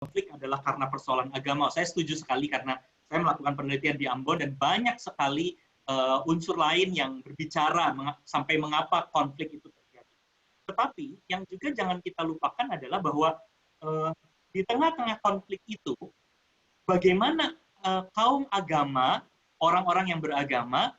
konflik adalah karena persoalan agama. Saya setuju sekali karena saya melakukan penelitian di Ambon dan banyak sekali unsur lain yang berbicara sampai mengapa konflik itu terjadi. Tetapi yang juga jangan kita lupakan adalah bahwa di tengah-tengah konflik itu, bagaimana kaum agama, orang-orang yang beragama,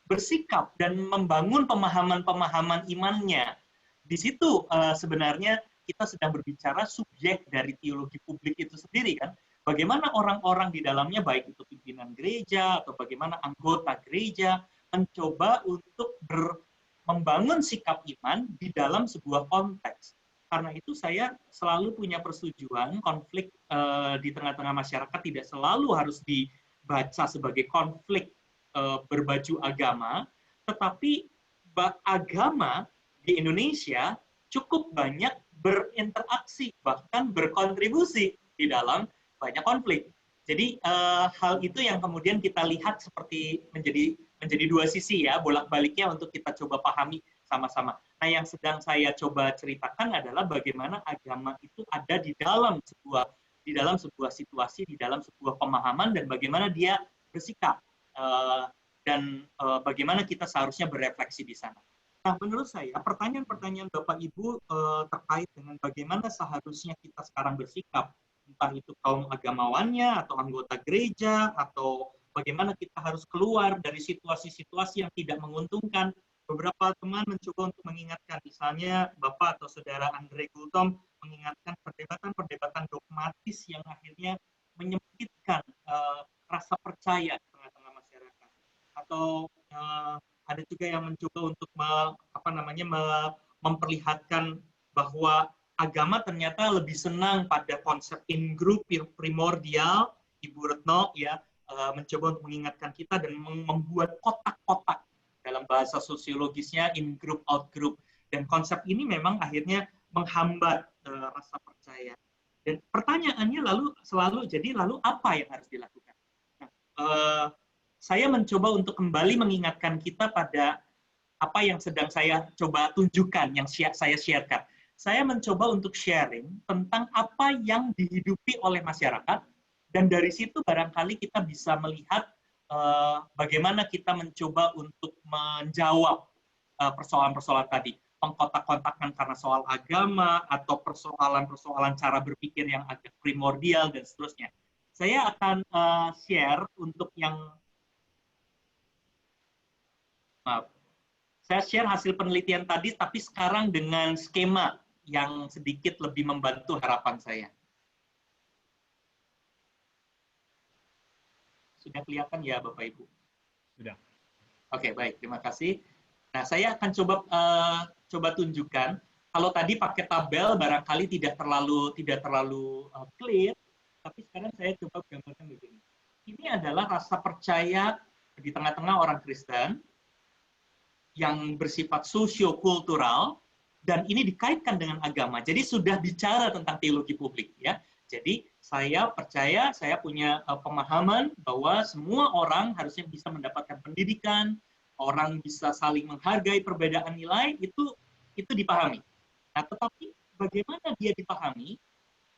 bersikap dan membangun pemahaman-pemahaman imannya. Di situ sebenarnya kita sedang berbicara subjek dari teologi publik itu sendiri kan. Bagaimana orang-orang di dalamnya, baik itu pimpinan gereja atau bagaimana anggota gereja, mencoba untuk membangun sikap iman di dalam sebuah konteks. Karena itu saya selalu punya persetujuan konflik di tengah-tengah masyarakat tidak selalu harus dibaca sebagai konflik berbaju agama, tetapi agama di Indonesia cukup banyak berinteraksi, bahkan berkontribusi di dalam banyak konflik. Jadi hal itu yang kemudian kita lihat seperti menjadi dua sisi ya, bolak-baliknya untuk kita coba pahami sama-sama. Nah, yang sedang saya coba ceritakan adalah bagaimana agama itu ada di dalam sebuah situasi, di dalam sebuah pemahaman, dan bagaimana dia bersikap dan bagaimana kita seharusnya berefleksi di sana. Nah, menurut saya pertanyaan-pertanyaan Bapak Ibu terkait dengan bagaimana seharusnya kita sekarang bersikap, entah itu kaum agamawannya atau anggota gereja, atau bagaimana kita harus keluar dari situasi-situasi yang tidak menguntungkan. Beberapa teman mencoba untuk mengingatkan, misalnya Bapak atau Saudara Andre Gultom mengingatkan perdebatan-perdebatan dogmatis yang akhirnya menyempitkan rasa percaya di tengah-tengah masyarakat. Atau ada juga yang mencoba untuk memperlihatkan bahwa agama ternyata lebih senang pada konsep in-group primordial. Ibu Retno ya mencoba untuk mengingatkan kita dan membuat kotak-kotak dalam bahasa sosiologisnya in-group, out-group. Dan konsep ini memang akhirnya menghambat rasa percaya. Dan pertanyaannya selalu jadi apa yang harus dilakukan? Nah, saya mencoba untuk kembali mengingatkan kita pada apa yang sedang saya coba tunjukkan, yang saya sharekan. Saya mencoba untuk sharing tentang apa yang dihidupi oleh masyarakat, dan dari situ barangkali kita bisa melihat bagaimana kita mencoba untuk menjawab persoalan-persoalan tadi. Pengkotak-kotakan karena soal agama, atau persoalan-persoalan cara berpikir yang agak primordial, dan seterusnya. Saya akan share untuk yang saya share hasil penelitian tadi, tapi sekarang dengan skema yang sedikit lebih membantu harapan saya. Sudah kelihatan ya, Bapak Ibu? Sudah. Oke, baik. Terima kasih. Nah, saya akan coba tunjukkan. Kalau tadi pakai tabel, barangkali tidak terlalu clear, tapi sekarang saya coba gambarkan begini. Ini adalah rasa percaya di tengah-tengah orang Kristen yang bersifat sosio-kultural, dan ini dikaitkan dengan agama. Jadi sudah bicara tentang teologi publik ya. Jadi saya percaya, saya punya pemahaman bahwa semua orang harusnya bisa mendapatkan pendidikan, orang bisa saling menghargai perbedaan nilai, itu dipahami. Nah, tetapi bagaimana dia dipahami?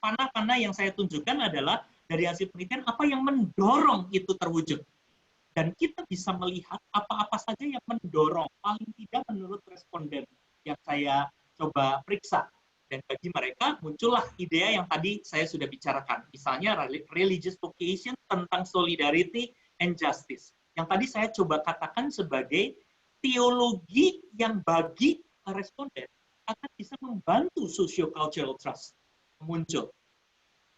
Panah-panah yang saya tunjukkan adalah dari hasil penelitian apa yang mendorong itu terwujud. Dan kita bisa melihat apa-apa saja yang mendorong, paling tidak menurut responden yang saya coba periksa. Dan bagi mereka muncullah ide yang tadi saya sudah bicarakan. Misalnya religious vocation tentang solidarity and justice. Yang tadi saya coba katakan sebagai teologi yang bagi responden akan bisa membantu socio-cultural trust muncul.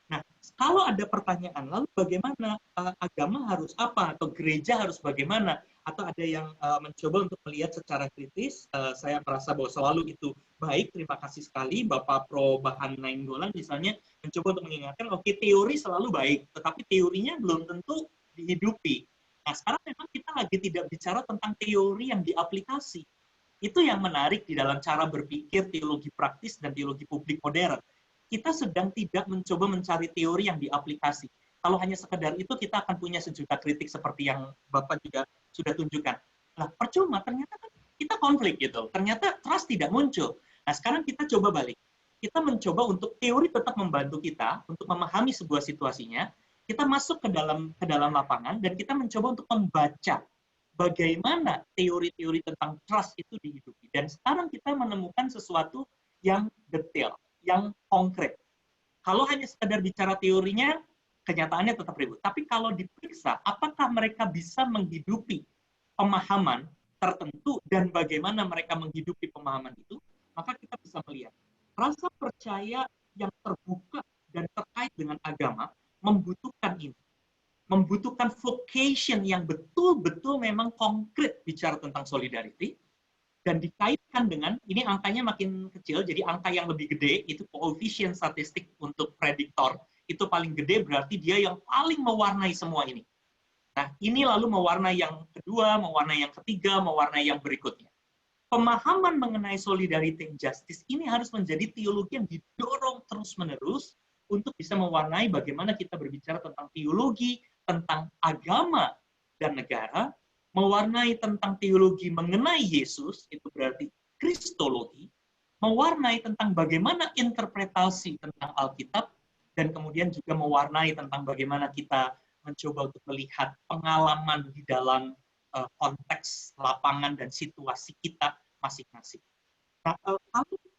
Nah, kalau ada pertanyaan, lalu bagaimana agama harus apa, atau gereja harus bagaimana, atau ada yang mencoba untuk melihat secara kritis, saya merasa bahwa selalu itu baik, terima kasih sekali, Bapak Pro Bahan Nainggolan misalnya, mencoba untuk mengingatkan, oke, teori selalu baik, tetapi teorinya belum tentu dihidupi. Nah, sekarang memang kita lagi tidak bicara tentang teori yang diaplikasi. Itu yang menarik di dalam cara berpikir teologi praktis dan teologi publik modern. Kita sedang tidak mencoba mencari teori yang diaplikasi. Kalau hanya sekedar itu, kita akan punya sejuta kritik seperti yang Bapak juga sudah tunjukkan. Nah, percuma, ternyata kan kita konflik gitu. Ternyata trust tidak muncul. Nah, sekarang kita coba balik. kita mencoba untuk teori tetap membantu kita untuk memahami sebuah situasinya, kita masuk ke dalam lapangan dan kita mencoba untuk membaca bagaimana teori-teori tentang trust itu dihidupi. Dan sekarang kita menemukan sesuatu yang detail, yang konkret. Kalau hanya sekedar bicara teorinya, kenyataannya tetap ribut. Tapi kalau diperiksa, apakah mereka bisa menghidupi pemahaman tertentu dan bagaimana mereka menghidupi pemahaman itu, maka kita bisa melihat rasa percaya yang terbuka dan terkait dengan agama membutuhkan ini. Membutuhkan vocation yang betul-betul memang konkret bicara tentang solidarity, dan dikaitkan dengan, ini angkanya makin kecil, jadi angka yang lebih gede, itu koefisien statistik untuk prediktor, itu paling gede berarti dia yang paling mewarnai semua ini. Nah, ini lalu mewarnai yang kedua, mewarnai yang ketiga, mewarnai yang berikutnya. Pemahaman mengenai solidarity and justice ini harus menjadi teologi yang didorong terus-menerus untuk bisa mewarnai bagaimana kita berbicara tentang teologi, tentang agama dan negara, mewarnai tentang teologi mengenai Yesus, itu berarti kristologi, mewarnai tentang bagaimana interpretasi tentang Alkitab, dan kemudian juga mewarnai tentang bagaimana kita mencoba untuk melihat pengalaman di dalam konteks lapangan dan situasi kita masing-masing. Nah, kalau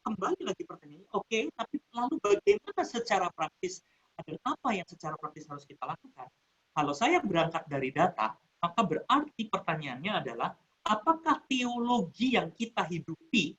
kembali lagi pertanyaannya, oke, tapi lalu bagaimana secara praktis, dan apa yang secara praktis harus kita lakukan? Kalau saya berangkat dari data, maka berarti pertanyaannya adalah, apakah teologi yang kita hidupi,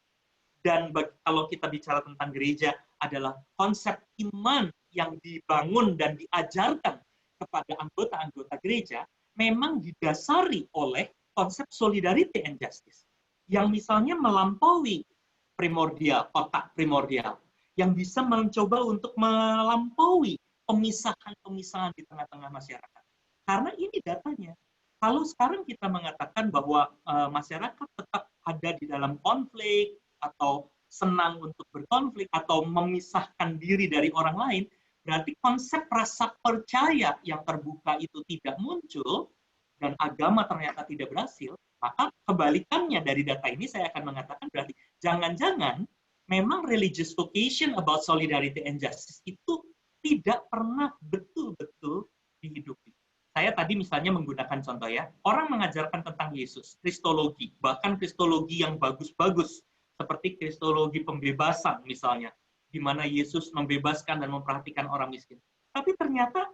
dan kalau kita bicara tentang gereja, adalah konsep iman yang dibangun dan diajarkan kepada anggota-anggota gereja, memang didasari oleh konsep solidarity and justice, yang misalnya melampaui primordial, kotak primordial, yang bisa mencoba untuk melampaui pemisahan-pemisahan di tengah-tengah masyarakat. Karena ini datanya. Kalau sekarang kita mengatakan bahwa masyarakat tetap ada di dalam konflik, atau senang untuk berkonflik, atau memisahkan diri dari orang lain, berarti konsep rasa percaya yang terbuka itu tidak muncul, dan agama ternyata tidak berhasil, maka kebalikannya dari data ini saya akan mengatakan berarti jangan-jangan memang religious vocation about solidarity and justice itu tidak pernah betul-betul dihidupi. Saya tadi misalnya menggunakan contoh ya, orang mengajarkan tentang Yesus, kristologi, bahkan kristologi yang bagus-bagus, seperti kristologi pembebasan misalnya, di mana Yesus membebaskan dan memperhatikan orang miskin. Tapi ternyata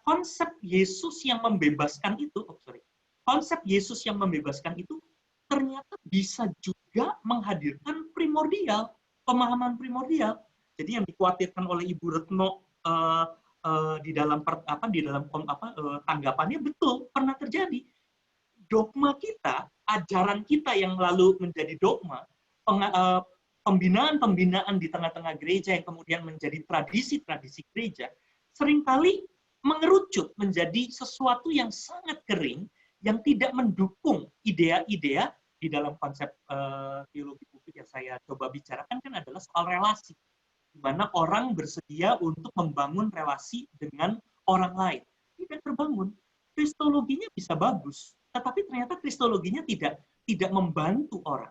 konsep Yesus yang membebaskan itu, konsep Yesus yang membebaskan itu ternyata bisa juga menghadirkan primordial, pemahaman primordial. Jadi yang dikhawatirkan oleh Ibu Retno di dalam tanggapannya betul pernah terjadi. Dogma kita, ajaran kita yang lalu menjadi dogma, pembinaan-pembinaan di tengah-tengah gereja yang kemudian menjadi tradisi-tradisi gereja, seringkali mengerucut menjadi sesuatu yang sangat kering, yang tidak mendukung idea-idea di dalam konsep teologi publik yang saya coba bicarakan kan adalah soal relasi, di mana orang bersedia untuk membangun relasi dengan orang lain. Tidak terbangun. Kristologinya bisa bagus, tetapi ternyata kristologinya tidak membantu orang.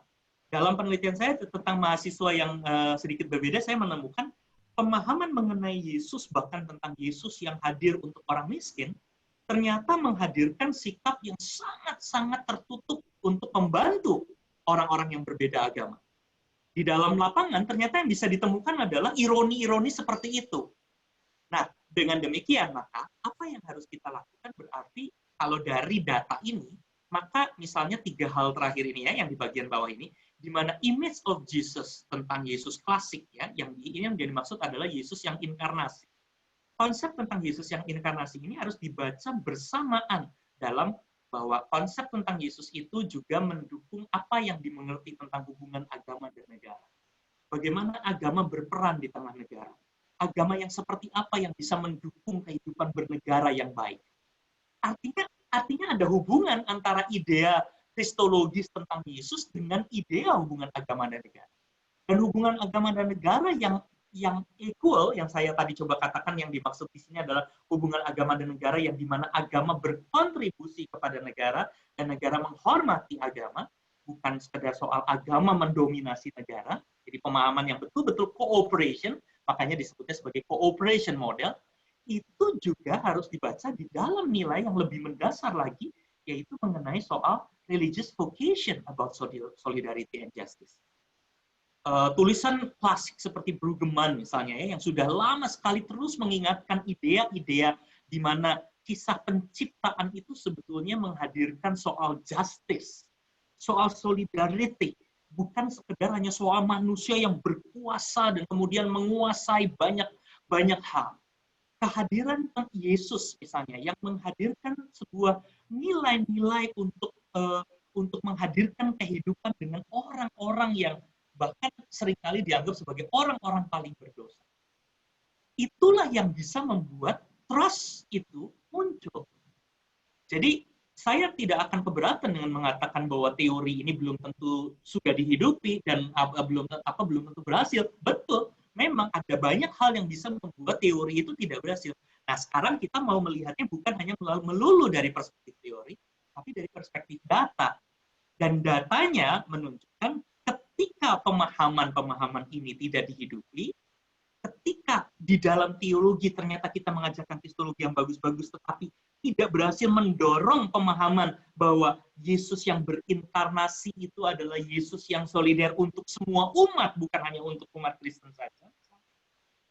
Dalam penelitian saya tentang mahasiswa yang sedikit berbeda, saya menemukan pemahaman mengenai Yesus, bahkan tentang Yesus yang hadir untuk orang miskin, ternyata menghadirkan sikap yang sangat-sangat tertutup untuk membantu orang-orang yang berbeda agama. Di dalam lapangan, ternyata yang bisa ditemukan adalah ironi-ironi seperti itu. Nah, dengan demikian, maka apa yang harus kita lakukan berarti, kalau dari data ini, maka misalnya 3 hal terakhir ini ya, yang di bagian bawah ini, di mana image of Jesus tentang Yesus klasik ya, yang dimaksud adalah Yesus yang inkarnasi. Konsep tentang Yesus yang inkarnasi ini harus dibaca bersamaan dalam bahwa konsep tentang Yesus itu juga mendukung apa yang dimengerti tentang hubungan agama dan negara. Bagaimana agama berperan di tengah negara. Agama yang seperti apa yang bisa mendukung kehidupan bernegara yang baik. Artinya ada hubungan antara idea kristologis tentang Yesus dengan idea hubungan agama dan negara. Dan hubungan agama dan negara yang equal, yang saya tadi coba katakan yang dimaksud di sini adalah hubungan agama dan negara yang dimana agama berkontribusi kepada negara dan negara menghormati agama, bukan sekedar soal agama mendominasi negara, Jadi pemahaman yang betul-betul cooperation, makanya disebutnya sebagai cooperation model, itu juga harus dibaca di dalam nilai yang lebih mendasar lagi, yaitu mengenai soal religious vocation about solidarity and justice. Tulisan klasik seperti Brueggemann misalnya ya, yang sudah lama sekali terus mengingatkan idea-idea di mana kisah penciptaan itu sebetulnya menghadirkan soal justice, soal solidarity, bukan sekedar hanya soal manusia yang berkuasa dan kemudian menguasai banyak hal. Kehadiran Yesus misalnya yang menghadirkan sebuah nilai-nilai untuk menghadirkan kehidupan dengan orang-orang yang bahkan seringkali dianggap sebagai orang-orang paling berdosa. Itulah yang bisa membuat trust itu muncul. Jadi saya tidak akan keberatan dengan mengatakan bahwa teori ini belum tentu sudah dihidupi dan belum tentu berhasil. Betul, memang ada banyak hal yang bisa membuat teori itu tidak berhasil. Nah, sekarang kita mau melihatnya bukan hanya melulu dari perspektif teori, tapi dari perspektif data. Dan datanya menunjukkan ketika pemahaman-pemahaman ini tidak dihidupi, ketika di dalam teologi ternyata kita mengajarkan kristologi yang bagus-bagus, tetapi tidak berhasil mendorong pemahaman bahwa Yesus yang berinkarnasi itu adalah Yesus yang solider untuk semua umat, bukan hanya untuk umat Kristen saja.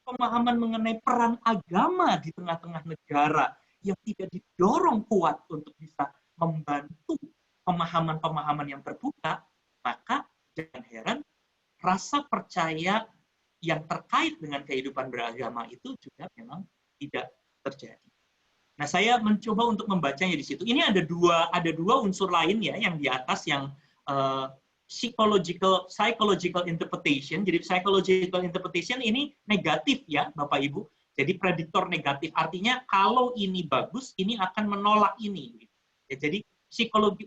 Pemahaman mengenai peran agama di tengah-tengah negara yang tidak didorong kuat untuk bisa membantu pemahaman-pemahaman yang terbuka, maka jangan heran rasa percaya yang terkait dengan kehidupan beragama itu juga memang tidak terjadi. Nah, saya mencoba untuk membacanya di situ. Ini ada dua unsur lain ya yang di atas yang psychological interpretation. Jadi psychological interpretation ini negatif ya, Bapak Ibu. Jadi prediktor negatif artinya kalau ini bagus, ini akan menolak ini. Ya, jadi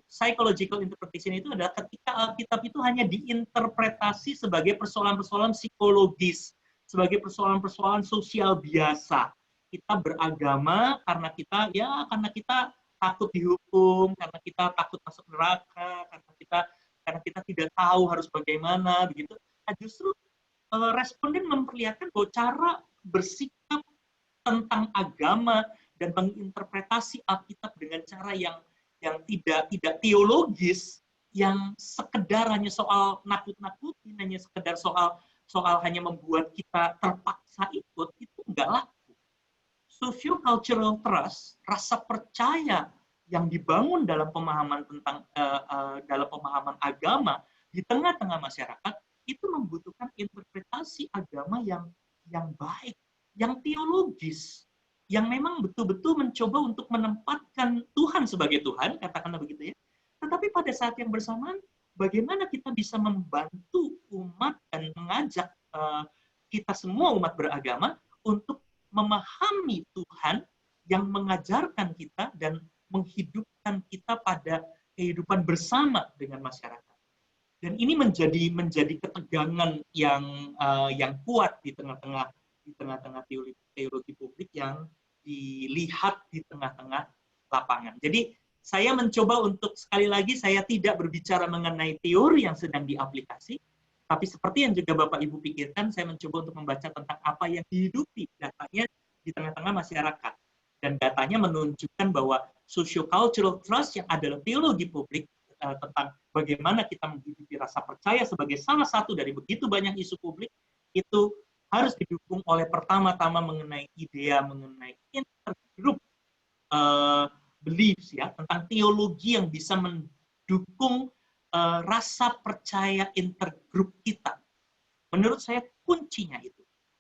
psychological interpretation itu adalah ketika Alkitab itu hanya diinterpretasi sebagai persoalan-persoalan psikologis, sebagai persoalan-persoalan sosial biasa. Kita beragama karena kita takut dihukum, karena kita takut masuk neraka, karena kita tidak tahu harus bagaimana begitu. Nah, justru responden memperlihatkan bahwa cara bersikap tentang agama dan menginterpretasi Alkitab dengan cara yang tidak teologis, yang sekedar hanya soal nakut-nakutin, hanya sekedar soal hanya membuat kita terpaksa ikut, itu enggak laku. Socio-cultural trust, rasa percaya yang dibangun dalam pemahaman dalam pemahaman agama di tengah-tengah masyarakat itu membutuhkan interpretasi agama yang baik, yang teologis, yang memang betul-betul mencoba untuk menempatkan Tuhan sebagai Tuhan, katakanlah begitu ya. Tetapi pada saat yang bersamaan, bagaimana kita bisa membantu umat dan mengajak kita semua umat beragama untuk memahami Tuhan yang mengajarkan kita dan menghidupkan kita pada kehidupan bersama dengan masyarakat. Dan ini menjadi ketegangan yang kuat di tengah-tengah teologi publik yang dilihat di tengah-tengah lapangan. Jadi saya mencoba untuk sekali lagi saya tidak berbicara mengenai teori yang sedang diaplikasi, tapi seperti yang juga Bapak Ibu pikirkan, saya mencoba untuk membaca tentang apa yang dihidupi datanya di tengah-tengah masyarakat. Dan datanya menunjukkan bahwa socio-cultural trust yang adalah teologi publik tentang bagaimana kita menghidupi rasa percaya sebagai salah satu dari begitu banyak isu publik, itu harus didukung oleh pertama-tama mengenai intergroup beliefs ya, tentang teologi yang bisa mendukung rasa percaya intergroup kita. Menurut saya kuncinya itu.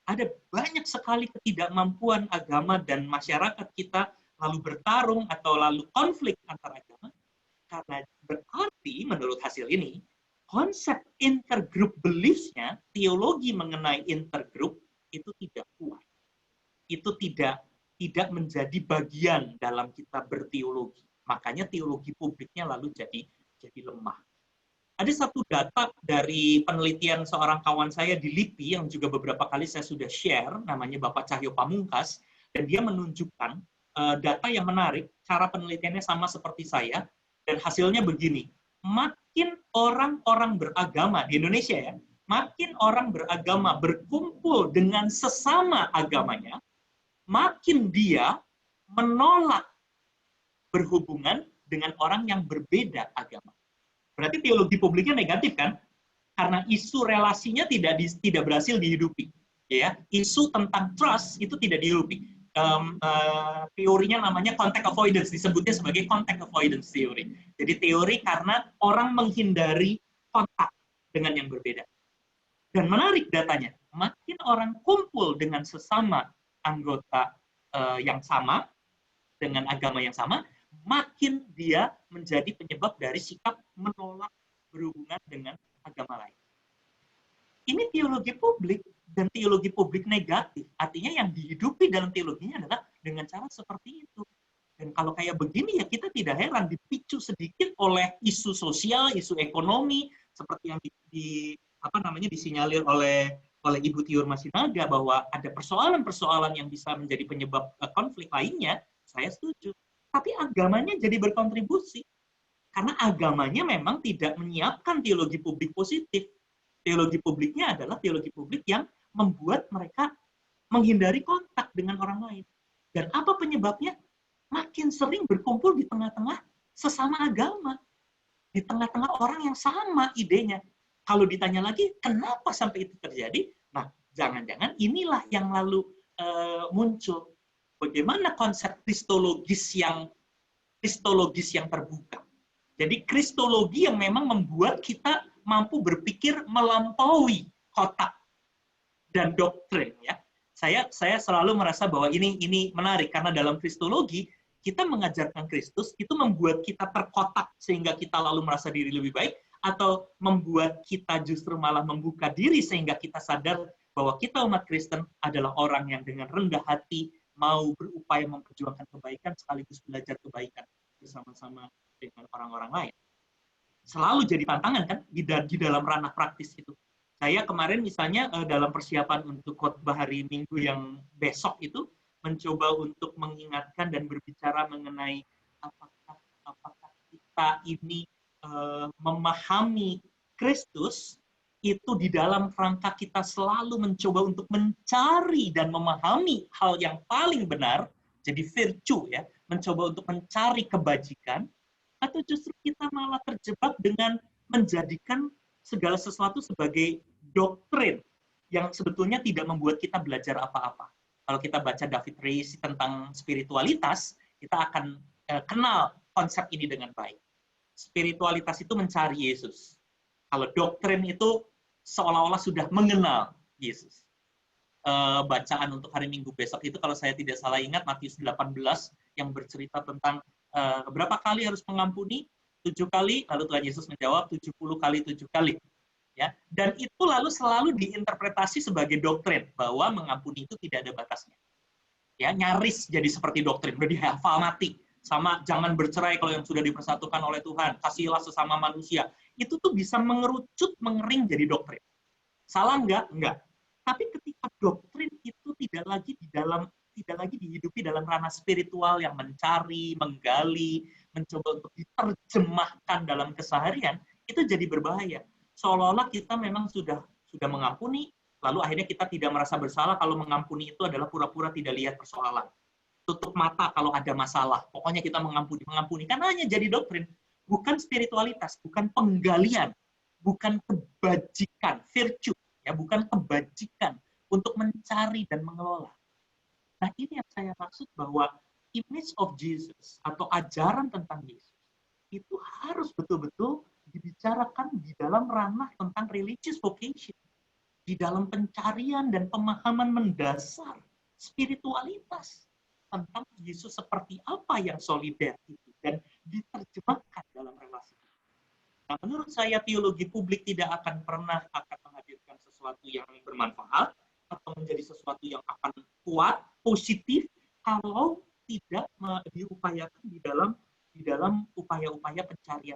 Ada banyak sekali ketidakmampuan agama dan masyarakat kita lalu bertarung atau lalu konflik antar agama, karena berarti menurut hasil ini konsep intergroup beliefs-nya, teologi mengenai intergroup itu tidak kuat. Itu tidak menjadi bagian dalam kita berteologi. Makanya teologi publiknya lalu jadi lemah. Ada satu data dari penelitian seorang kawan saya di LIPI yang juga beberapa kali saya sudah share, namanya Bapak Cahyo Pamungkas, dan dia menunjukkan data yang menarik, cara penelitiannya sama seperti saya, dan hasilnya begini. Makin orang-orang beragama di Indonesia ya, makin orang beragama berkumpul dengan sesama agamanya, makin dia menolak berhubungan dengan orang yang berbeda agama. Berarti teologi publiknya negatif kan? Karena isu relasinya tidak berhasil dihidupi. Ya, isu tentang trust itu tidak dihidupi. Teorinya namanya contact avoidance, disebutnya sebagai contact avoidance theory. Jadi teori karena orang menghindari kontak dengan yang berbeda. Dan menarik datanya, makin orang kumpul dengan sesama anggota yang sama, dengan agama yang sama, makin dia menjadi penyebab dari sikap menolak berhubungan dengan agama lain. Ini teologi publik, dan teologi publik negatif. Artinya yang dihidupi dalam teologinya adalah dengan cara seperti itu. Dan kalau kayak begini ya kita tidak heran dipicu sedikit oleh isu sosial, isu ekonomi, seperti yang disinyalir oleh Ibu Tiur Masinaga bahwa ada persoalan-persoalan yang bisa menjadi penyebab konflik lainnya, saya setuju. Tapi agamanya jadi berkontribusi. Karena agamanya memang tidak menyiapkan teologi publik positif. Teologi publiknya adalah teologi publik yang membuat mereka menghindari kontak dengan orang lain. Dan apa penyebabnya? Makin sering berkumpul di tengah-tengah sesama agama. Di tengah-tengah orang yang sama idenya. Kalau ditanya lagi, kenapa sampai itu terjadi? Nah, jangan-jangan inilah yang lalu muncul. Bagaimana konsep kristologis yang terbuka. Jadi kristologi yang memang membuat kita mampu berpikir melampaui kotak dan doktrin, ya. Saya selalu merasa bahwa ini menarik karena dalam kristologi kita mengajarkan Kristus itu membuat kita terkotak sehingga kita lalu merasa diri lebih baik, atau membuat kita justru malah membuka diri sehingga kita sadar bahwa kita umat Kristen adalah orang yang dengan rendah hati mau berupaya memperjuangkan kebaikan sekaligus belajar kebaikan bersama-sama dengan orang-orang lain. Selalu jadi tantangan kan di dalam ranah praktis itu. Saya kemarin misalnya dalam persiapan untuk khotbah hari Minggu yang besok itu mencoba untuk mengingatkan dan berbicara mengenai apakah kita ini memahami Kristus itu di dalam rangka kita selalu mencoba untuk mencari dan memahami hal yang paling benar, jadi virtue ya, mencoba untuk mencari kebajikan, atau justru kita malah terjebak dengan menjadikan segala sesuatu sebagai doktrin yang sebetulnya tidak membuat kita belajar apa-apa. Kalau kita baca David Reis tentang spiritualitas, kita akan kenal konsep ini dengan baik. Spiritualitas itu mencari Yesus. Kalau doktrin itu seolah-olah sudah mengenal Yesus. Bacaan untuk hari Minggu besok itu kalau saya tidak salah ingat Matius 18 yang bercerita tentang berapa kali harus mengampuni? 7 kali, lalu Tuhan Yesus menjawab 70 kali 7 kali. Ya, dan itu lalu selalu diinterpretasi sebagai doktrin bahwa mengampuni itu tidak ada batasnya. Ya, nyaris jadi seperti doktrin, udah dihafal mati. Sama jangan bercerai kalau yang sudah dipersatukan oleh Tuhan, kasihilah sesama manusia. Itu tuh bisa mengerucut, mengering jadi doktrin. Salah enggak? Enggak. Tapi ketika doktrin itu tidak lagi dihidupi dalam ranah spiritual yang mencari, menggali, mencoba untuk diterjemahkan dalam keseharian, itu jadi berbahaya. Seolah-olah kita memang sudah mengampuni, lalu akhirnya kita tidak merasa bersalah kalau mengampuni itu adalah pura-pura tidak lihat persoalan. Tutup mata kalau ada masalah. Pokoknya kita mengampuni. Karena hanya jadi doktrin. Bukan spiritualitas, bukan penggalian, bukan kebajikan, virtue, ya, bukan kebajikan untuk mencari dan mengelola. Nah, ini yang saya maksud bahwa image of Jesus atau ajaran tentang Yesus itu harus betul-betul dibicarakan di dalam ranah tentang religious vocation, di dalam pencarian dan pemahaman mendasar spiritualitas tentang Yesus seperti apa yang solider itu dan diterjemahkan dalam relasi. Nah, menurut saya teologi publik tidak akan pernah menghadirkan sesuatu yang bermanfaat atau menjadi sesuatu yang akan kuat, positif, kalau tidak diupayakan di dalam upaya-upaya pencarian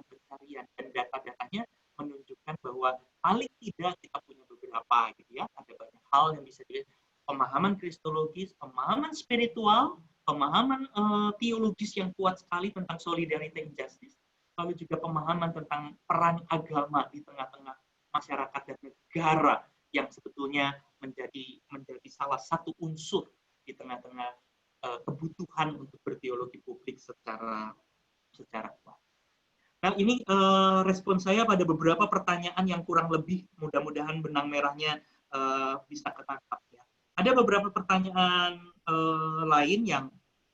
dan data-datanya menunjukkan bahwa paling tidak kita punya beberapa gitu ya, ada banyak hal yang bisa dilihat, pemahaman kristologis, pemahaman spiritual, pemahaman teologis yang kuat sekali tentang solidarity and justice, lalu juga pemahaman tentang peran agama di tengah-tengah masyarakat dan negara yang sebetulnya menjadi salah satu unsur di tengah-tengah kebutuhan untuk berteologi publik secara kuat. Nah, ini respon saya pada beberapa pertanyaan yang kurang lebih mudah-mudahan benang merahnya bisa ketangkap ya. Ada beberapa pertanyaan lain yang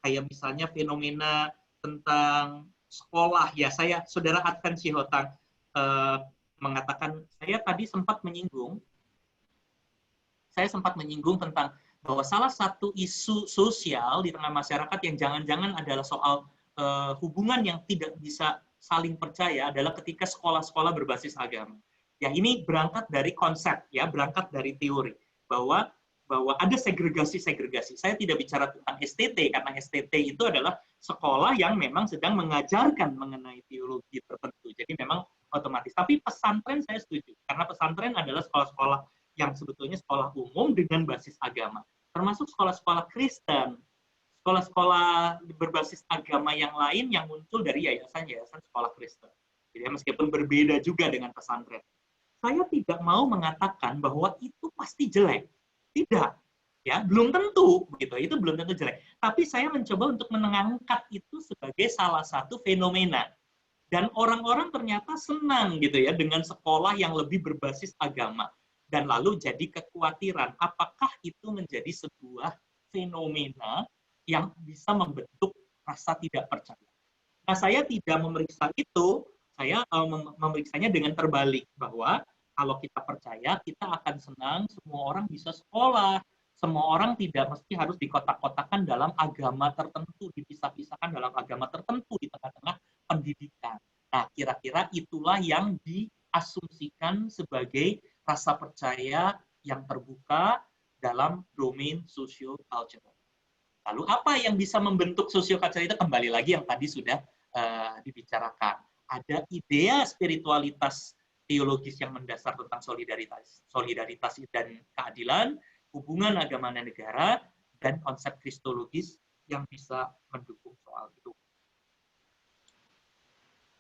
kayak misalnya fenomena tentang sekolah ya. Saudara Advan Sihotang mengatakan saya tadi sempat menyinggung tentang bahwa salah satu isu sosial di tengah masyarakat yang jangan-jangan adalah soal hubungan yang tidak bisa saling percaya adalah ketika sekolah-sekolah berbasis agama. Ya, ini berangkat dari konsep, ya, berangkat dari teori bahwa ada segregasi-segregasi. Saya tidak bicara tentang STT karena STT itu adalah sekolah yang memang sedang mengajarkan mengenai teologi tertentu. Jadi memang otomatis. Tapi pesantren saya setuju karena pesantren adalah sekolah-sekolah yang sebetulnya sekolah umum dengan basis agama, termasuk sekolah-sekolah Kristen, sekolah-sekolah berbasis agama yang lain yang muncul dari yayasan-yayasan sekolah Kristen. Jadi meskipun berbeda juga dengan pesantren. Saya tidak mau mengatakan bahwa itu pasti jelek. Tidak. Ya, belum tentu begitu. Itu belum tentu jelek. Tapi saya mencoba untuk mengangkat itu sebagai salah satu fenomena. Dan orang-orang ternyata senang gitu ya dengan sekolah yang lebih berbasis agama. Dan lalu jadi kekhawatiran, apakah itu menjadi sebuah fenomena yang bisa membentuk rasa tidak percaya. Nah, saya tidak memeriksa itu, saya memeriksanya dengan terbalik, bahwa kalau kita percaya, kita akan senang semua orang bisa sekolah, semua orang tidak mesti harus dikotak-kotakan dalam agama tertentu, dipisah-pisahkan dalam agama tertentu di tengah-tengah pendidikan. Nah, kira-kira itulah yang diasumsikan sebagai rasa percaya yang terbuka dalam domain socio-cultural. Lalu apa yang bisa membentuk sosiokultural itu? Kembali lagi yang tadi sudah dibicarakan. Ada idea spiritualitas teologis yang mendasar tentang solidaritas dan keadilan, hubungan agama dan negara, dan konsep kristologis yang bisa mendukung soal itu.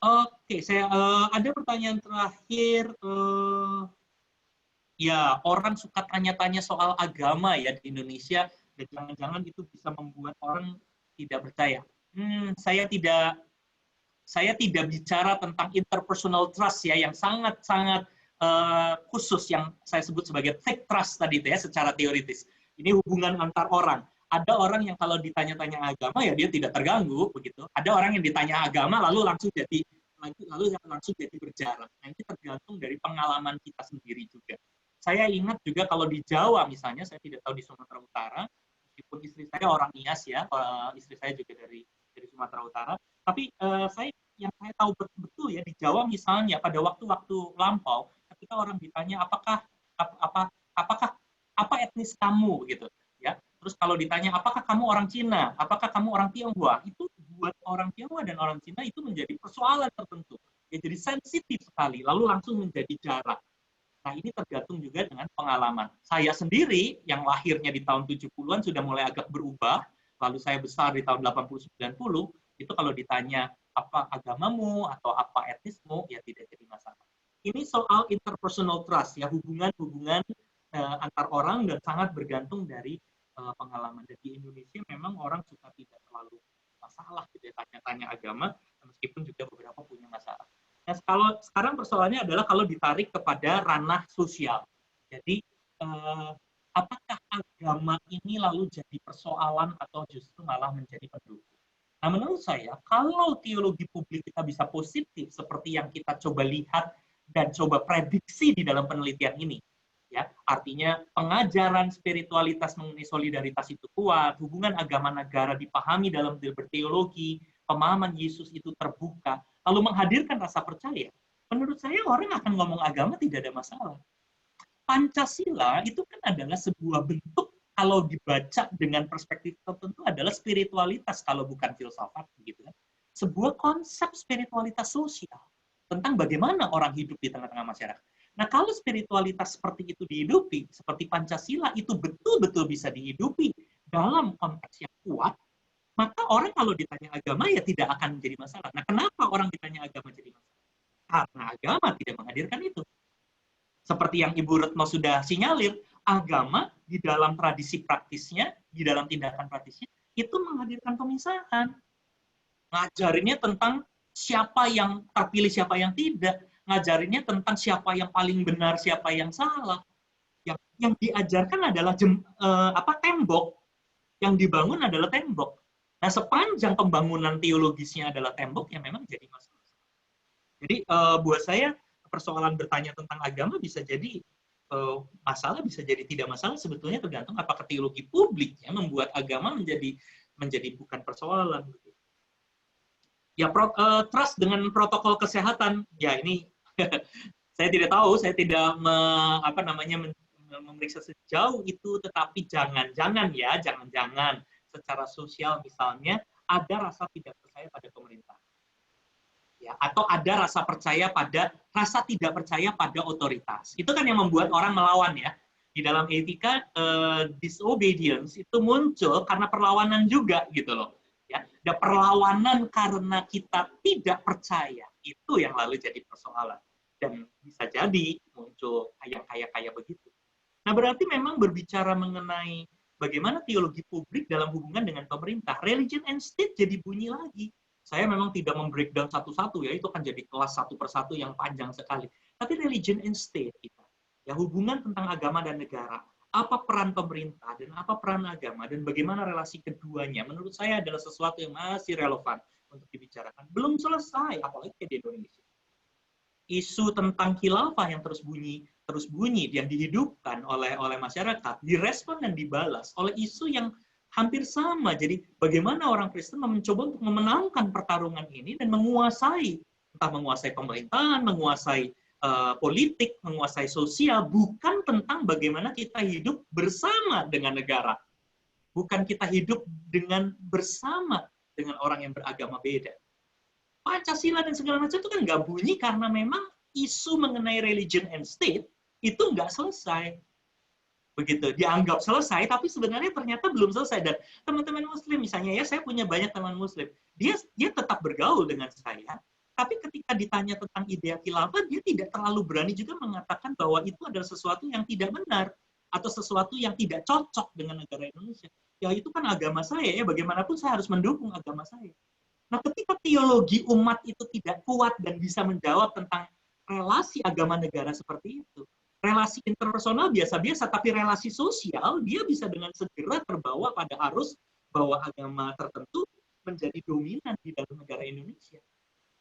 Oke, saya ada pertanyaan terakhir. Ya, orang suka tanya-tanya soal agama ya di Indonesia. Dan jangan-jangan itu bisa membuat orang tidak percaya. Saya tidak bicara tentang interpersonal trust ya yang sangat-sangat khusus yang saya sebut sebagai fake trust tadi itu ya secara teoritis. Ini hubungan antar orang. Ada orang yang kalau ditanya-tanya agama ya dia tidak terganggu begitu. Ada orang yang ditanya agama lalu langsung jadi berjarak. Nah, ini tergantung dari pengalaman kita sendiri juga. Saya ingat juga kalau di Jawa misalnya, saya tidak tahu di Sumatera Utara, meskipun istri saya orang Nias ya, istri saya juga dari Sumatera Utara, tapi yang saya tahu betul ya di Jawa misalnya pada waktu-waktu lampau, ketika orang ditanya apa etnis kamu gitu, ya. Terus kalau ditanya apakah kamu orang Cina, apakah kamu orang Tionghoa, itu buat orang Tionghoa dan orang Cina itu menjadi persoalan tertentu. Ya, jadi sensitif sekali, lalu langsung menjadi jarak. Nah, ini tergantung juga dengan pengalaman. Saya sendiri yang lahirnya di tahun 70-an sudah mulai agak berubah, lalu saya besar di tahun 80-90, itu kalau ditanya apa agamamu atau apa etnismu, ya tidak jadi masalah. Ini soal interpersonal trust, ya hubungan-hubungan antar orang dan sangat bergantung dari pengalaman. Dan di Indonesia memang orang suka tidak terlalu masalah gitu ya, tanya-tanya agama, meskipun juga beberapa punya masalah. Nah, kalau sekarang persoalannya adalah kalau ditarik kepada ranah sosial. Jadi, apakah agama ini lalu jadi persoalan atau justru malah menjadi pendukung? Nah, menurut saya, kalau teologi publik kita bisa positif, seperti yang kita coba lihat dan coba prediksi di dalam penelitian ini, ya, artinya pengajaran spiritualitas mengenai solidaritas itu kuat, hubungan agama negara dipahami dalam berteologi, pemahaman Yesus itu terbuka, lalu menghadirkan rasa percaya, menurut saya orang akan ngomong agama tidak ada masalah. Pancasila itu kan adalah sebuah bentuk kalau dibaca dengan perspektif tertentu adalah spiritualitas kalau bukan filsafat gitu kan. Sebuah konsep spiritualitas sosial tentang bagaimana orang hidup di tengah-tengah masyarakat. Nah, kalau spiritualitas seperti itu dihidupi, seperti Pancasila itu betul-betul bisa dihidupi dalam konteks yang kuat, maka orang kalau ditanya agama ya tidak akan menjadi masalah. Nah, kenapa orang ditanya agama jadi masalah? Karena agama tidak menghadirkan itu. seperti yang Ibu Retno sudah sinyalir, agama di dalam tradisi praktisnya, di dalam tindakan praktisnya, itu menghadirkan pemisahan. Ngajarinnya tentang siapa yang terpilih, siapa yang tidak. Ngajarinnya tentang siapa yang paling benar, siapa yang salah. Yang diajarkan adalah tembok. Yang dibangun adalah tembok. Nah, sepanjang pembangunan teologisnya adalah tembok, ya memang jadi masalah. Jadi buat saya persoalan bertanya tentang agama bisa jadi masalah, bisa jadi tidak masalah, sebetulnya tergantung apakah teologi publik ya membuat agama menjadi bukan persoalan. Ya, trust dengan protokol kesehatan, ya ini saya tidak tahu, saya tidak memeriksa sejauh itu, tetapi jangan-jangan secara sosial misalnya ada rasa tidak percaya pada pemerintah. Ya, atau ada rasa tidak percaya pada otoritas. Itu kan yang membuat orang melawan ya. Di dalam etika disobedience itu muncul karena perlawanan juga gitu loh. Ya, ada perlawanan karena kita tidak percaya. Itu yang lalu jadi persoalan. Dan bisa jadi muncul kayak begitu. Nah, berarti memang berbicara mengenai bagaimana teologi publik dalam hubungan dengan pemerintah, religion and state jadi bunyi lagi. Saya memang tidak membreakdown satu-satu ya, itu kan jadi kelas satu persatu yang panjang sekali. Tapi religion and state kita, ya hubungan tentang agama dan negara, apa peran pemerintah dan apa peran agama dan bagaimana relasi keduanya, menurut saya adalah sesuatu yang masih relevan untuk dibicarakan. Belum selesai, apalagi di Indonesia. Isu tentang khilafah yang terus bunyi yang dihidupkan oleh masyarakat, direspon dan dibalas oleh isu yang hampir sama. Jadi bagaimana orang Kristen mencoba untuk memenangkan pertarungan ini dan menguasai pemerintahan, menguasai politik, menguasai sosial, bukan tentang bagaimana kita hidup bersama dengan negara. Bukan kita hidup bersama dengan orang yang beragama beda. Pancasila dan segala macam itu kan nggak bunyi karena memang isu mengenai religion and state itu nggak selesai. Begitu, dianggap selesai, tapi sebenarnya ternyata belum selesai. Dan teman-teman Muslim, misalnya ya, saya punya banyak teman Muslim, dia tetap bergaul dengan saya, tapi ketika ditanya tentang idea khilafah, dia tidak terlalu berani juga mengatakan bahwa itu adalah sesuatu yang tidak benar, atau sesuatu yang tidak cocok dengan negara Indonesia. Ya itu kan agama saya, ya bagaimanapun saya harus mendukung agama saya. Nah, ketika teologi umat itu tidak kuat dan bisa menjawab tentang relasi agama negara seperti itu, relasi interpersonal biasa-biasa, tapi relasi sosial, dia bisa dengan segera terbawa pada arus bahwa agama tertentu menjadi dominan di dalam negara Indonesia.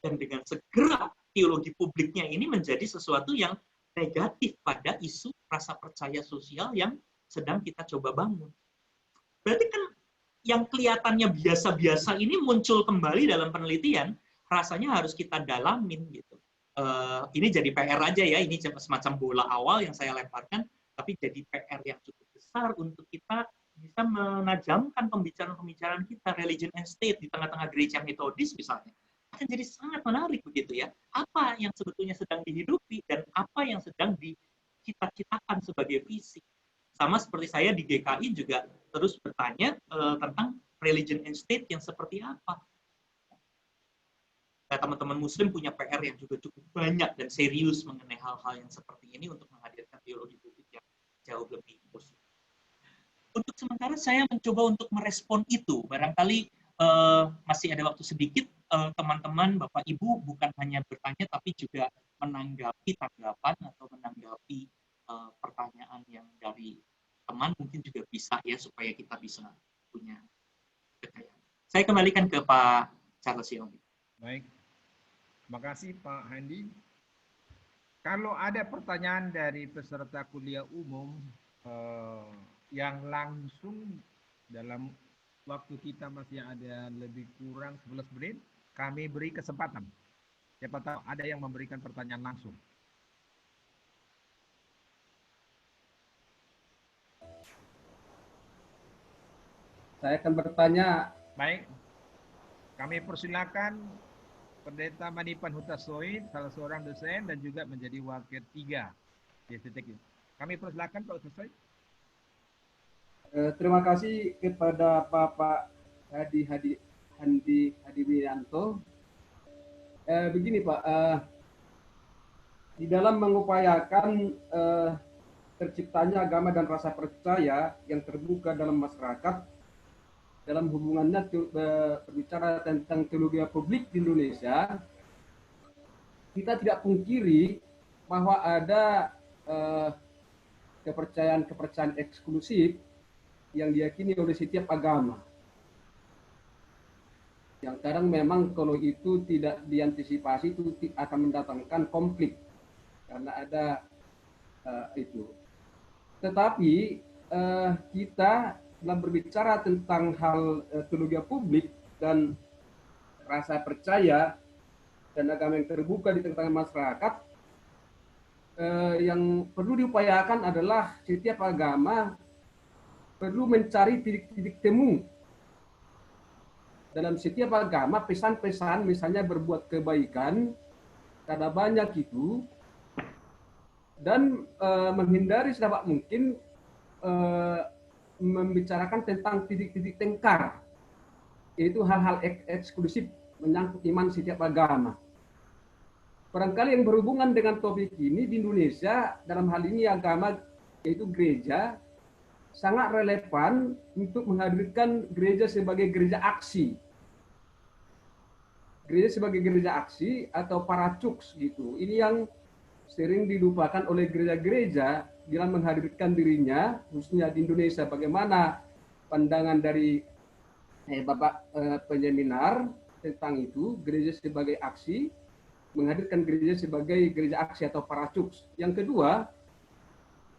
Dan dengan segera teologi publiknya ini menjadi sesuatu yang negatif pada isu rasa percaya sosial yang sedang kita coba bangun. Berarti kan yang kelihatannya biasa-biasa ini muncul kembali dalam penelitian, rasanya harus kita dalamin gitu. Ini jadi PR aja ya, ini semacam bola awal yang saya lemparkan, tapi jadi PR yang cukup besar untuk kita bisa menajamkan pembicaraan-pembicaraan kita, religion and state di tengah-tengah gereja metodis misalnya, akan jadi sangat menarik begitu ya. Apa yang sebetulnya sedang dihidupi dan apa yang sedang dicita-citakan sebagai visi. Sama seperti saya di GKI juga terus bertanya tentang religion and state yang seperti apa. Nah, teman-teman Muslim punya PR yang juga cukup banyak dan serius mengenai hal-hal yang seperti ini untuk menghadirkan teologi publik yang jauh lebih positif. Untuk sementara saya mencoba untuk merespon itu. Barangkali masih ada waktu sedikit, teman-teman, Bapak, Ibu, bukan hanya bertanya, tapi juga menanggapi tanggapan atau menanggapi pertanyaan yang dari teman mungkin juga bisa ya, supaya kita bisa punya kekayaan. Saya kembalikan ke Pak Charles Yomi. Baik, terima kasih Pak Handi. Kalau ada pertanyaan dari peserta kuliah umum yang langsung dalam waktu kita masih ada lebih kurang 11 menit, kami beri kesempatan. Siapa tahu ada yang memberikan pertanyaan langsung. Saya akan bertanya. Baik, kami persilakan Pendeta Manipan Hutasoid, salah seorang dosen dan juga menjadi wakil 3 di titik ini. Kami persilakan Pak Hutasoid. Terima kasih kepada Bapak Handi Wiranto. Begini Pak, di dalam mengupayakan terciptanya agama dan rasa percaya yang terbuka dalam masyarakat dalam hubungannya berbicara tentang teologi publik di Indonesia, kita tidak pungkiri bahwa ada kepercayaan-kepercayaan eksklusif yang diyakini oleh setiap agama. Yang kadang memang kalau itu tidak diantisipasi itu akan mendatangkan konflik karena ada itu. Tetapi kita dalam berbicara tentang hal teologi publik dan rasa percaya dan agama yang terbuka di tengah-tengah masyarakat, yang perlu diupayakan adalah setiap agama perlu mencari titik-titik temu. Dalam setiap agama pesan-pesan misalnya berbuat kebaikan karena banyak itu, dan menghindari sedapat mungkin membicarakan tentang titik-titik tengkar, yaitu hal-hal eksklusif menyangkut iman setiap agama. Barangkali yang berhubungan dengan topik ini di Indonesia, dalam hal ini agama yaitu gereja, sangat relevan untuk menghadirkan gereja sebagai gereja aksi. Gereja sebagai gereja aksi atau paracuks gitu. Ini yang sering dilupakan oleh gereja-gereja dalam menghadirkan dirinya, khususnya di Indonesia. Bagaimana pandangan dari Bapak penyeminar tentang itu, gereja sebagai aksi, menghadirkan gereja sebagai gereja aksi atau paracuks. Yang kedua,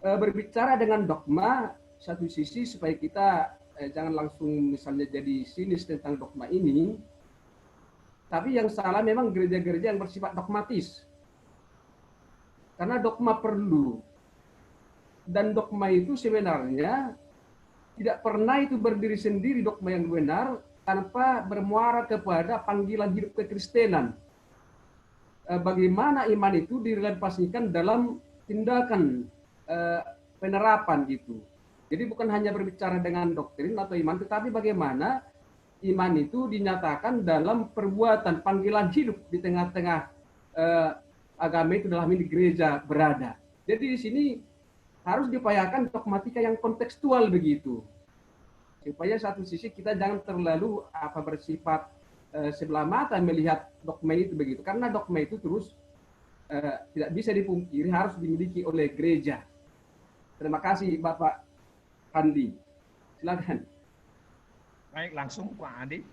berbicara dengan dogma, satu sisi supaya kita jangan langsung misalnya jadi sinis tentang dogma ini, tapi yang salah memang gereja-gereja yang bersifat dogmatis. Karena dogma perlu. Dan dogma itu sebenarnya tidak pernah itu berdiri sendiri, dogma yang benar, tanpa bermuara kepada panggilan hidup kekristenan. Bagaimana iman itu direlevasikan dalam tindakan penerapan gitu. Jadi bukan hanya berbicara dengan doktrin atau iman, tetapi bagaimana iman itu dinyatakan dalam perbuatan panggilan hidup di tengah-tengah agama itu, dalam ini gereja berada. Jadi di sini harus diupayakan dogmatika yang kontekstual begitu. Supaya satu sisi kita jangan terlalu bersifat sebelah mata melihat dogma itu begitu. Karena dogma itu terus tidak bisa dipungkiri harus dimiliki oleh gereja. Terima kasih Bapak Andi. Silakan. Baik, langsung Pak Andi.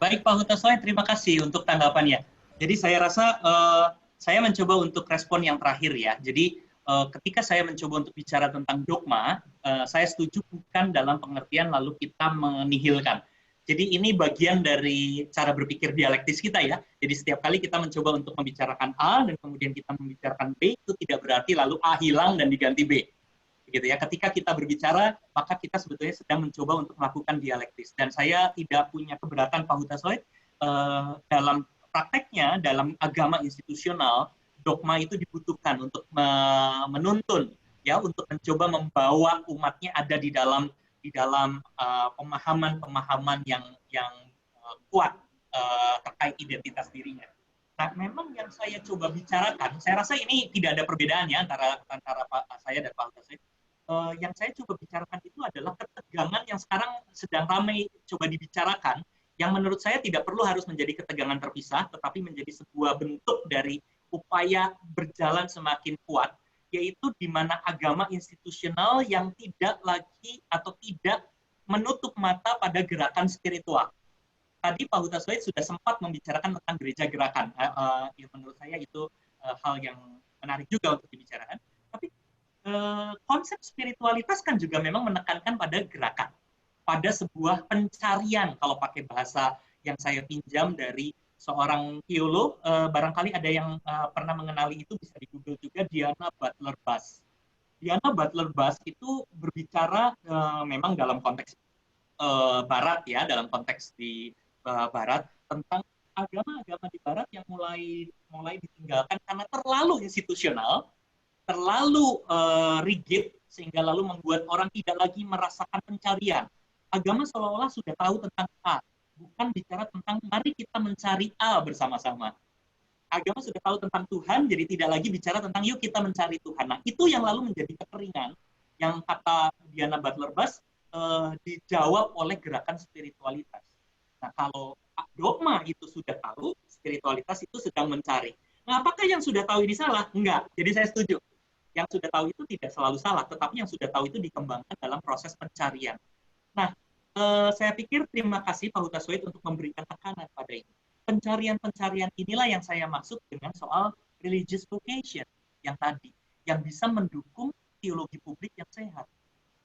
Baik Pak Hutasoy, terima kasih untuk tanggapannya. Jadi saya rasa saya mencoba untuk respon yang terakhir ya. Jadi ketika saya mencoba untuk bicara tentang dogma, saya setuju bukan dalam pengertian lalu kita menihilkan. Jadi ini bagian dari cara berpikir dialektis kita ya. Jadi setiap kali kita mencoba untuk membicarakan A dan kemudian kita membicarakan B, itu tidak berarti lalu A hilang dan diganti B. Gitu ya. Ketika kita berbicara, maka kita sebetulnya sedang mencoba untuk melakukan dialektis. Dan saya tidak punya keberatan Pak Hutasoy dalam prakteknya, dalam agama institusional, dogma itu dibutuhkan untuk menuntun, ya, untuk mencoba membawa umatnya ada di dalam pemahaman-pemahaman yang kuat terkait identitas dirinya. Nah, memang yang saya coba bicarakan, saya rasa ini tidak ada perbedaannya antara saya dan Pak Hutasoy. Yang saya coba bicarakan itu adalah ketegangan yang sekarang sedang ramai coba dibicarakan, yang menurut saya tidak perlu harus menjadi ketegangan terpisah, tetapi menjadi sebuah bentuk dari upaya berjalan semakin kuat, yaitu di mana agama institusional yang tidak lagi atau tidak menutup mata pada gerakan spiritual. Tadi Pak Hutasoy sudah sempat membicarakan tentang gereja gerakan. Yang menurut saya itu hal yang menarik juga untuk dibicarakan. Tapi konsep spiritualitas kan juga memang menekankan pada gerakan, pada sebuah pencarian. Kalau pakai bahasa yang saya pinjam dari seorang teolog, barangkali ada yang pernah mengenali itu, bisa di Google juga, Diana Butler Bass. Diana Butler Bass itu berbicara memang dalam konteks Barat ya, dalam konteks di Barat, tentang agama-agama di Barat yang mulai ditinggalkan karena terlalu institusional, terlalu rigid, sehingga lalu membuat orang tidak lagi merasakan pencarian. Agama seolah-olah sudah tahu tentang A, bukan bicara tentang mari kita mencari A bersama-sama. Agama sudah tahu tentang Tuhan, jadi tidak lagi bicara tentang yuk kita mencari Tuhan. Nah, itu yang lalu menjadi kekeringan, yang kata Diana Butler-Buss dijawab oleh gerakan spiritualitas. Nah, kalau dogma itu sudah tahu, spiritualitas itu sedang mencari. Nah, apakah yang sudah tahu ini salah? Enggak. Jadi saya setuju. Yang sudah tahu itu tidak selalu salah, tetapi yang sudah tahu itu dikembangkan dalam proses pencarian. Nah, saya pikir terima kasih Pak Huta Soit untuk memberikan tekanan pada ini. Pencarian-pencarian inilah yang saya maksud dengan soal religious vocation yang tadi, yang bisa mendukung teologi publik yang sehat.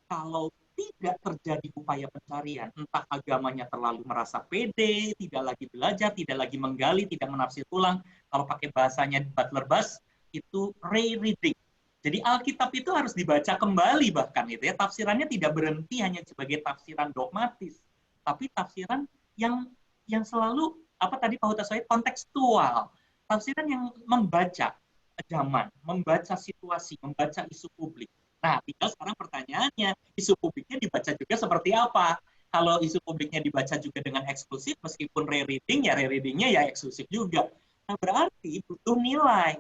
Kalau tidak terjadi upaya pencarian, entah agamanya terlalu merasa pede, tidak lagi belajar, tidak lagi menggali, tidak menafsir ulang, kalau pakai bahasanya Butler-Buss, itu rereading. Jadi Alkitab itu harus dibaca kembali bahkan itu ya, tafsirannya tidak berhenti hanya sebagai tafsiran dogmatis, tapi tafsiran yang selalu apa tadi Pak Huta Soit, kontekstual, tafsiran yang membaca zaman, membaca situasi, membaca isu publik. Nah, tinggal sekarang pertanyaannya, isu publiknya dibaca juga seperti apa? Kalau isu publiknya dibaca juga dengan eksklusif, meskipun rereadingnya ya eksklusif juga. Nah, berarti butuh nilai.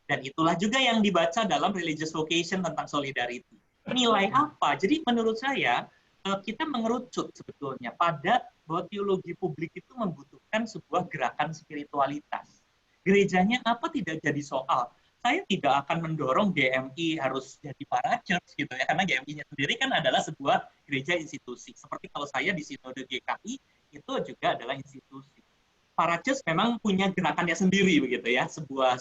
Dan itulah juga yang dibaca dalam religious vocation tentang solidarity. Nilai apa? Jadi menurut saya, kita mengerucut sebetulnya pada bahwa teologi publik itu membutuhkan sebuah gerakan spiritualitas. Gerejanya apa tidak jadi soal. Saya tidak akan mendorong GMI harus jadi parachurch gitu ya, karena GMI-nya sendiri kan adalah sebuah gereja institusi. Seperti kalau saya di Sinode GKI itu juga adalah institusi. Parachurch memang punya gerakannya sendiri begitu ya, sebuah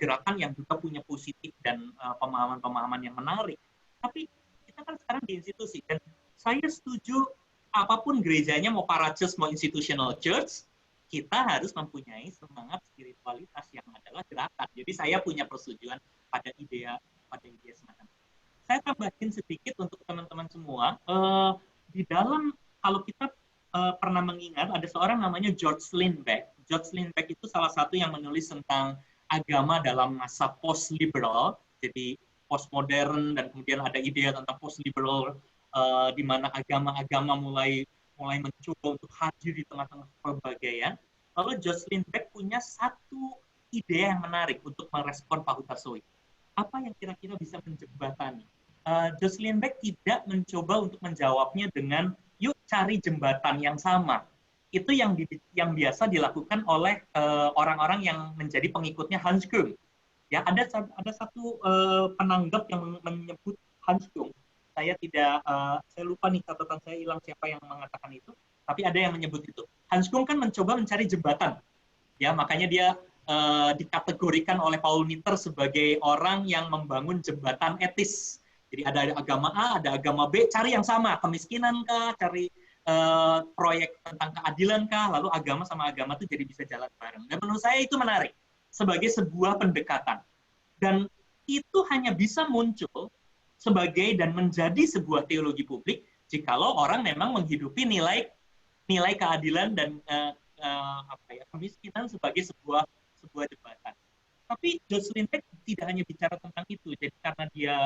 gerakan yang juga punya positif dan pemahaman-pemahaman yang menarik. Tapi kita kan sekarang di institusi, dan saya setuju apapun gerejanya, mau parachurch, mau institutional church, kita harus mempunyai semangat spiritualitas yang adalah gerakan. Jadi saya punya persetujuan pada ide semacam itu. Saya tambahin sedikit untuk teman-teman semua, di dalam, kalau kita pernah mengingat, ada seorang namanya George Lindbeck. George Lindbeck itu salah satu yang menulis tentang agama dalam masa post-liberal, jadi postmodern, dan kemudian ada ide tentang post-liberal, di mana agama-agama mulai mencoba untuk hadir di tengah-tengah perbagaian. Lalu George Lindbeck punya satu ide yang menarik untuk merespon Pak Huta Soit. Apa yang kira-kira bisa menjembatani? George Lindbeck tidak mencoba untuk menjawabnya dengan yuk cari jembatan yang sama. Itu yang biasa dilakukan oleh orang-orang yang menjadi pengikutnya Hans Küng. Ya, ada satu penanggap yang menyebut Hans Küng. Saya lupa nih, catatan saya hilang siapa yang mengatakan itu, tapi ada yang menyebut itu. Hans Küng kan mencoba mencari jembatan. Ya, makanya dia dikategorikan oleh Paul Nitter sebagai orang yang membangun jembatan etis. Jadi ada agama A, ada agama B, cari yang sama, kemiskinan kah, cari proyek tentang keadilan kah, lalu agama sama agama itu jadi bisa jalan bareng. Dan menurut saya itu menarik sebagai sebuah pendekatan. Dan itu hanya bisa muncul sebagai dan menjadi sebuah teologi publik jikalau orang memang menghidupi nilai keadilan dan kemiskinan sebagai sebuah jembatan. Tapi George Lindbeck tidak hanya bicara tentang itu, jadi karena dia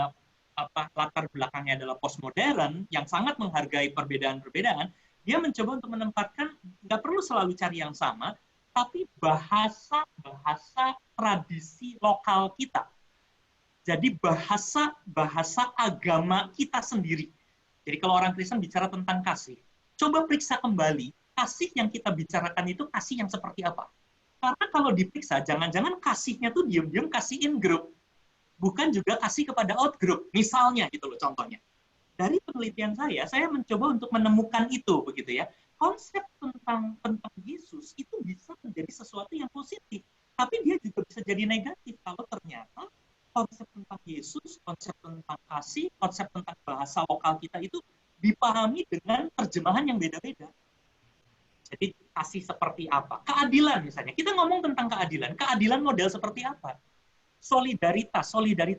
latar belakangnya adalah postmodern yang sangat menghargai perbedaan-perbedaan, dia mencoba untuk menempatkan nggak perlu selalu cari yang sama, tapi bahasa tradisi lokal kita. Jadi bahasa agama kita sendiri. Jadi kalau orang Kristen bicara tentang kasih, coba periksa kembali kasih yang kita bicarakan itu kasih yang seperti apa. Karena kalau diperiksa, jangan-jangan kasihnya tuh diam-diam kasih in group, bukan juga kasih kepada out group. Misalnya gitu loh contohnya. Dari penelitian saya mencoba untuk menemukan itu begitu ya. Konsep tentang Yesus itu bisa menjadi sesuatu yang positif, tapi dia juga bisa jadi negatif kalau ternyata konsep tentang Yesus, konsep tentang kasih, konsep tentang bahasa lokal kita itu dipahami dengan terjemahan yang beda-beda. Jadi kasih seperti apa? Keadilan misalnya. Kita ngomong tentang keadilan model seperti apa? Solidaritas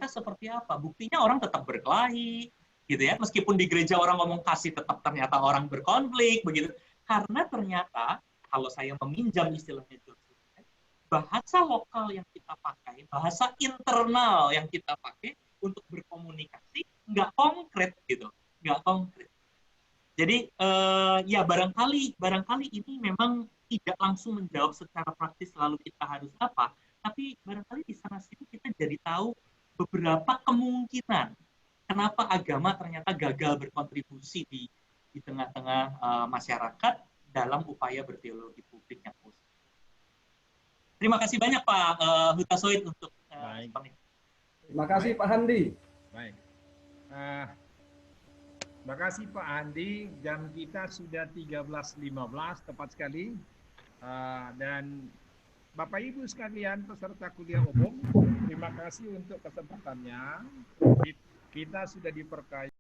seperti apa? Buktinya orang tetap berkelahi, gitu ya. Meskipun di gereja orang ngomong kasih, tetap ternyata orang berkonflik, begitu. Karena ternyata kalau saya meminjam istilahnya bahasa lokal yang kita pakai, bahasa internal yang kita pakai untuk berkomunikasi nggak konkret gitu, nggak konkret. Jadi ya barangkali ini memang tidak langsung menjawab secara praktis lalu kita harus apa, tapi barangkali di sana sini kita jadi tahu beberapa kemungkinan kenapa agama ternyata gagal berkontribusi di tengah-tengah masyarakat dalam upaya berteologi publik yang positif. Terima kasih banyak Pak Hutasoid untuk responnya. Terima kasih Pak Handi. Baik. Terima kasih Pak Handi. Jam kita sudah 13.15 tepat sekali. Dan Bapak Ibu sekalian peserta kuliah umum, terima kasih untuk kesempatannya. Kita sudah diperkaya